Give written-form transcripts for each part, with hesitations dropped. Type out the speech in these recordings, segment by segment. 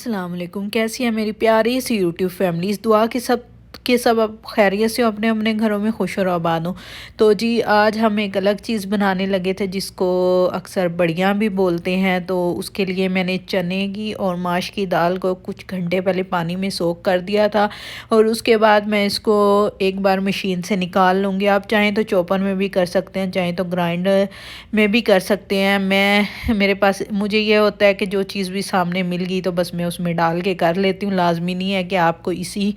अस्सलाम वालेकुम। कैसी है मेरी प्यारी सी यूट्यूब फैमिलीज़। दुआ के सब अब खैरियत से हो, अपने अपने घरों में खुश और आबाद हो। तो जी आज हम एक अलग चीज़ बनाने लगे थे जिसको अक्सर बड़ियाँ भी बोलते हैं। तो उसके लिए मैंने चने की और माश की दाल को कुछ घंटे पहले पानी में सोख कर दिया था और उसके बाद मैं इसको एक बार मशीन से निकाल लूँगी। आप चाहें तो चॉपर में भी कर सकते हैं, चाहें तो ग्राइंडर में भी कर सकते हैं। मेरे पास मुझे ये होता है कि जो चीज़ भी सामने मिल गई तो बस मैं उसमें डाल के कर लेती हूँ। लाजमी नहीं है कि आपको इसी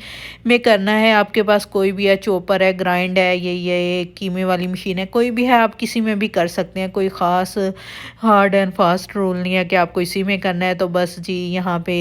में करना है। आपके पास कोई भी है, चॉपर है, ग्राइंड है, ये कीमे वाली मशीन है, कोई भी है, आप किसी में भी कर सकते हैं। कोई ख़ास हार्ड एंड फास्ट रूल नहीं है कि आपको इसी में करना है। तो बस जी यहाँ पे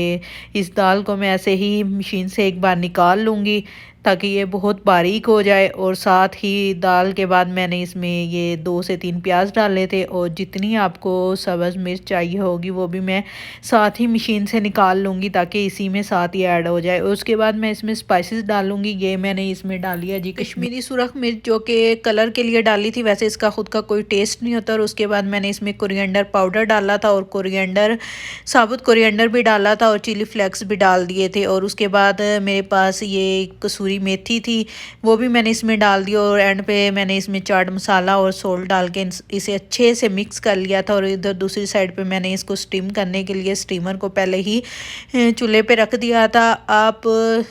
इस दाल को मैं ऐसे ही मशीन से एक बार निकाल लूँगी ताकि ये बहुत बारीक हो जाए। और साथ ही दाल के बाद मैंने इसमें ये 2 से 3 प्याज डाले थे और जितनी आपको सब्ज़ मिर्च चाहिए होगी वो भी मैं साथ ही मशीन से निकाल लूँगी ताकि इसी में साथ ही ऐड हो जाए। और उसके बाद मैं इसमें स्पाइसेस डालूँगी। ये मैंने इसमें डाली है जी कश्मीरी सुरख मिर्च, जो कि कलर के लिए डाली थी, वैसे इसका खुद का कोई टेस्ट नहीं होता। और उसके बाद मैंने इसमें कोरिएंडर पाउडर डाला था और कोरिएंडर साबुत कोरिएंडर भी डाला था और चिली फ्लेक्स भी डाल दिए थे। और उसके बाद मेरे पास ये कसूरी मेथी थी, वो भी मैंने इसमें डाल दी। और एंड पे मैंने इसमें चाट मसाला और सोल्ट डाल के इसे अच्छे से मिक्स कर लिया था। और इधर दूसरी साइड पे मैंने इसको स्टीम करने के लिए स्टीमर को पहले ही चूल्हे पे रख दिया था। आप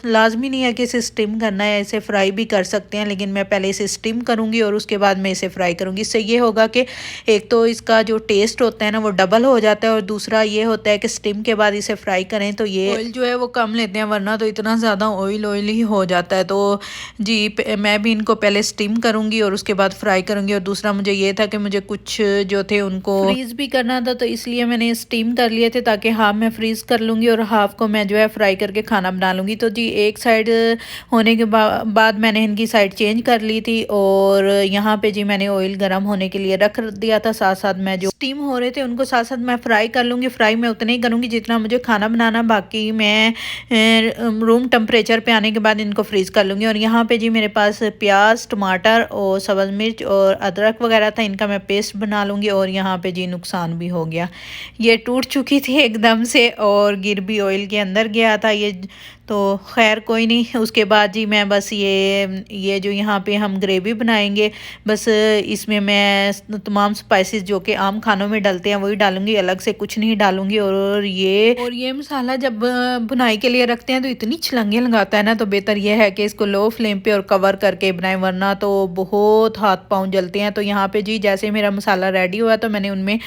लाजमी नहीं है कि इसे स्टीम करना है, इसे फ्राई भी कर सकते हैं, लेकिन मैं पहले इसे स्टीम करूँगी और उसके बाद मैं इसे फ्राई करूँगी। इससे ये होगा कि एक तो इसका जो टेस्ट होता है ना वो डबल हो जाता है और दूसरा ये होता है कि स्टीम के बाद इसे फ्राई करें तो ये ऑयल जो है वो कम लेते हैं, वरना तो इतना ज़्यादा ऑयल ही हो जाता है। तो जी मैं भी इनको पहले स्टीम करूँगी और उसके बाद फ्राई करूँगी। और दूसरा मुझे ये था कि मुझे कुछ जो थे उनको फ्रीज़ भी करना था, तो इसलिए मैंने स्टीम कर लिए थे ताकि हाफ मैं फ्रीज़ कर लूँगी और हाफ को मैं जो है फ्राई करके खाना बना लूँगी। तो जी एक साइड होने के बाद मैंने इनकी साइड चेंज कर ली थी और यहाँ पे जी मैंने ऑयल गर्म होने के लिए रख दिया था। साथ साथ मैं जो स्टीम हो रहे थे उनको साथ साथ मैं फ्राई कर लूँगी। फ्राई मैं उतना ही करूँगी जितना मुझे खाना बनाना, बाकी मैं रूम टेम्परेचर पे आने के बाद इनको फ्रीज़ कर लूँगी। और यहाँ पे जी मेरे पास प्याज, टमाटर और सब्ज़ मिर्च और अदरक वगैरह था, इनका मैं पेस्ट बना लूँगी। और यहाँ पे जी नुकसान भी हो गया, ये टूट चुकी थी एकदम से और गिर भी ऑयल के अंदर गया था ये, तो खैर कोई नहीं। उसके बाद जी मैं बस ये जो यहाँ पे हम ग्रेवी बनाएंगे, बस इसमें मैं तमाम स्पाइसेस जो कि आम खानों में डलते हैं वही डालूंगी, अलग से कुछ नहीं डालूंगी। और ये मसाला जब बुनाई के लिए रखते हैं तो इतनी छलंगे लगाता है ना, तो बेहतर यह है कि इसको लो फ्लेम पे और कवर करके बनाएं, वरना तो बहुत हाथ पाँव जलते हैं। तो यहाँ पे जी जैसे मेरा मसाला रेडी हुआ तो मैंने उनमें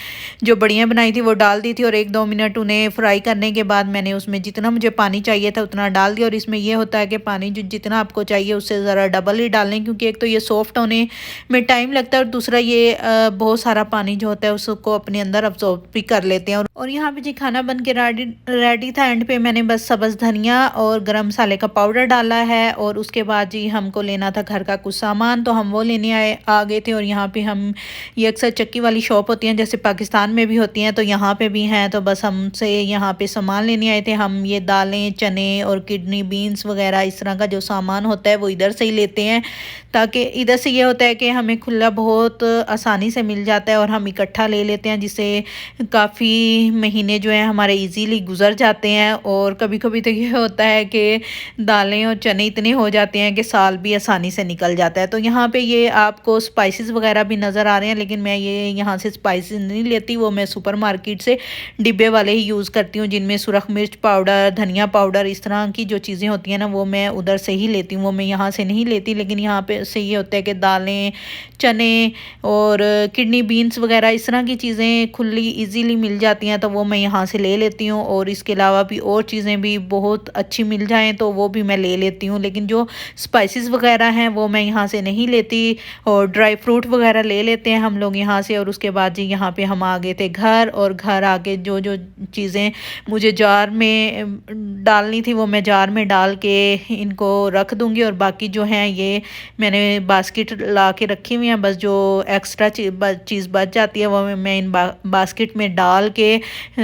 जो बड़ियाँ बनाई थी वो डाल दी थी और 1-2 मिनट उन्हें फ्राई करने के बाद मैंने उसमें जितना मुझे पानी चाहिए था उतना डाल दिया। और इसमें यह होता है कि पानी जो जितना आपको चाहिए उससे ज़रा डबल ही डालें, क्योंकि एक तो ये सॉफ्ट होने में टाइम लगता है और दूसरा ये बहुत सारा पानी जो होता है उसको अपने अंदर अब्सॉर्ब भी कर लेते हैं। और यहाँ पे जी खाना बन के रेडी था। एंड पे मैंने बस सब्ज़ धनिया और गरम मसाले का पाउडर डाला है। और उसके बाद जी हमको लेना था घर का कुछ सामान, तो हम वो लेने आ गए थे। और यहाँ पे हम ये अक्सर चक्की वाली शॉप होती हैं जैसे पाकिस्तान में भी होती हैं, तो यहाँ पे भी हैं। तो बस हमसे यहाँ पे सामान लेने आए थे। हम ये दालें, चने और किडनी बीन्स वगैरह इस तरह का जो सामान होता है वो इधर से ही लेते हैं, ताकि इधर से ये होता है कि हमें खुला बहुत आसानी से मिल जाता है और हम इकट्ठा ले लेते हैं, जिससे काफ़ी महीने जो है हमारे इजीली गुजर जाते हैं। और कभी कभी तो ये होता है कि दालें और चने इतने हो जाते हैं कि साल भी आसानी से निकल जाता है। तो यहाँ पे ये आपको स्पाइसेस वगैरह भी नज़र आ रहे हैं, लेकिन मैं ये यहाँ से स्पाइसेस नहीं लेती, वो मैं सुपर मार्केट से डिब्बे वाले ही यूज़ करती हूँ, जिनमें सुरख मिर्च पाउडर, धनिया पाउडर, इस तरह की जो चीज़ें होती हैं ना वो मैं उधर से ही लेती हूँ, वो मैं यहाँ से नहीं लेती। लेकिन यहाँ पे से ये होता है कि दालें, चने और किडनी बीन्स वगैरह इस तरह की चीज़ें खुली इजीली मिल जाती हैं, तो वो मैं यहाँ से ले लेती हूँ। और इसके अलावा भी और चीज़ें भी बहुत अच्छी मिल जाएं तो वो भी मैं ले लेती हूँ, लेकिन जो स्पाइसेस वगैरह हैं वो मैं यहाँ से नहीं लेती। और ड्राई फ्रूट वगैरह ले लेते हैं हम लोग यहाँ से। और उसके बाद जी यहाँ पे हम आ गए थे घर, और घर आके जो जो चीज़ें मुझे जार में डालनी थी वो मैं जार में डाल के इनको रख दूँगी और बाकी जो हैं ये मैंने बास्केट ला के रखी हुई हैं। बस जो एक्स्ट्रा चीज़ बच जाती है वो मैं इन बास्केट में डाल के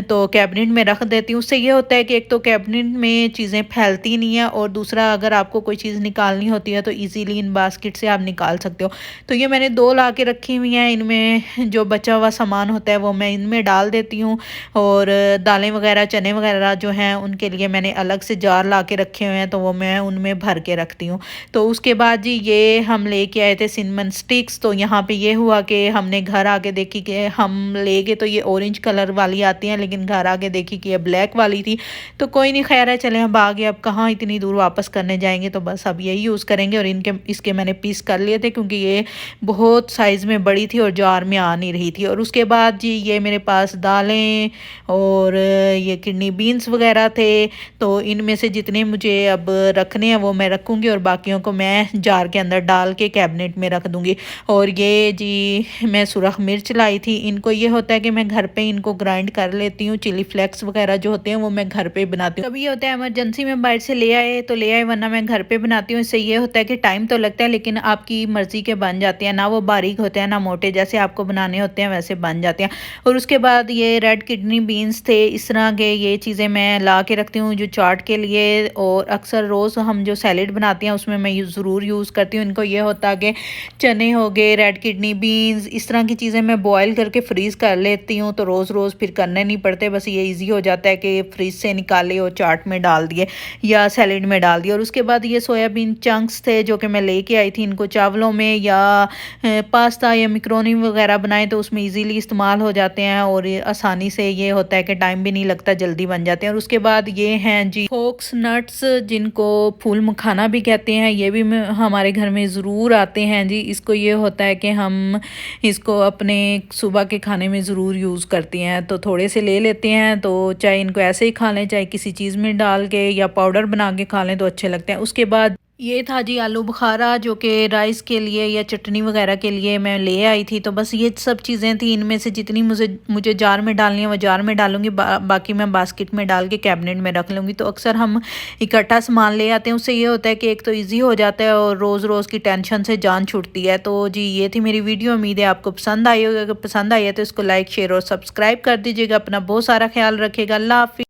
तो कैबिनेट में रख देती हूँ। उससे ये होता है कि एक तो कैबिनेट में चीज़ें फैलती नहीं है और दूसरा अगर आपको कोई चीज़ निकालनी होती है तो ईज़िली इन बास्केट से आप निकाल सकते हो। तो ये मैंने 2 ला के रखी हुई हैं, इनमें जो बचा हुआ सामान होता है वो मैं इनमें डाल देती हूँ और दालें वगैरह चने वगैरह जो हैं उनके लिए मैंने अलग से जार ला के रखे हुए हैं तो वो मैं उनमें भर के रखती हूँ। तो उसके बाद जी ये हम लेके आए थे सिनेमन स्टिक्स। तो यहाँ पे ये हुआ कि हमने घर आके देखी कि हम ले गए तो ये ऑरेंज कलर वाली आती हैं, लेकिन घर आके देखी कि ये ब्लैक वाली थी। तो कोई नहीं, खैर है, चले हम आगे, अब कहाँ इतनी दूर वापस करने जाएंगे, तो बस अब यही यूज़ करेंगे। और इसके मैंने पीस कर लिए थे क्योंकि ये बहुत साइज़ में बड़ी थी और जार में आ नहीं रही थी। और उसके बाद जी ये मेरे पास दालें और ये किडनी बीन्स वगैरह थे। तो इनमें से जितने मुझे अब रखने हैं वो मैं रखूँगी और बाकियों को मैं जार के अंदर डाल के कैबिनेट में रख दूँगी। और ये जी मैं सुरख मिर्च लाई थी। इनको ये होता है कि मैं घर पे इनको ग्राइंड कर लेती हूँ। चिली फ्लेक्स वगैरह जो होते हैं वो मैं घर पे बनाती हूँ। कभी ये होता है इमरजेंसी में बाहर से ले आए तो ले आए, वरना मैं घर पे बनाती हूँ। इससे ये होता है कि टाइम तो लगता है लेकिन आपकी मर्ज़ी के बन जाते हैं, ना वो बारीक होते हैं ना मोटे, जैसे आपको बनाने होते हैं वैसे बन जाते हैं। और उसके बाद ये रेड किडनी बीन्स थे, इस तरह के ये चीज़ें मैं ला के रखती हूँ जो चाट के लिए। और अक्सर रोज़ हम जो सैलेड बनाते हैं उसमें मैं ज़रूर यूज़ करती हूँ। इनको ये होता है कि चने हो गए, रेड किडनी बीन्स, इस तरह की चीज़ें मैं बॉयल करके फ्रीज़ कर लेती हूँ तो रोज़ रोज़ फिर करने नहीं पड़ते। बस ये ईजी हो जाता है कि फ्रीज से निकाले और चाट में डाल दिए या सैलेड में डाल दिए। और उसके बाद ये सोयाबीन चंक्स थे जो कि मैं लेके आई थी। इनको चावलों में या पास्ता या मैकरोनी वगैरह बनाए तो उसमें इजीली इस्तेमाल हो जाते हैं और आसानी से ये होता है कि टाइम भी नहीं लगता, जल्दी बन जाते हैं। और उसके बाद ये हैं जी फोक्स नट्स, जिनको फूल मखाना भी कहते हैं। ये भी हमारे घर में ज़रूर आते हैं जी। इसको ये होता है कि हम इसको अपने सुबह के खाने में ज़रूर यूज़ करते हैं। तो थोड़े से ले लेते हैं, तो चाहे इनको ऐसे ही खा लें चाहे किसी चीज़ में डाल के या पाउडर बना के खा लें तो अच्छे लगते हैं। उसके बाद ये था जी आलू बुखारा, जो कि राइस के लिए या चटनी वगैरह के लिए मैं ले आई थी। तो बस ये सब चीज़ें थी, इनमें से जितनी मुझे जार में डालनी है वो जार में डालूंगी, बाकी मैं बास्केट में डाल के कैबिनेट में रख लूँगी। तो अक्सर हम इकट्ठा सामान ले आते हैं, उससे ये होता है कि एक तो ईजी हो जाता है और रोज़ रोज़ की टेंशन से जान छूटती है। तो जी ये थी मेरी वीडियो, उम्मीद है आपको पसंद आई होगी। अगर पसंद आई है तो इसको लाइक शेयर और सब्सक्राइब कर दीजिएगा। अपना बहुत सारा ख्याल रखिएगा। अल्लाह हाफिज़।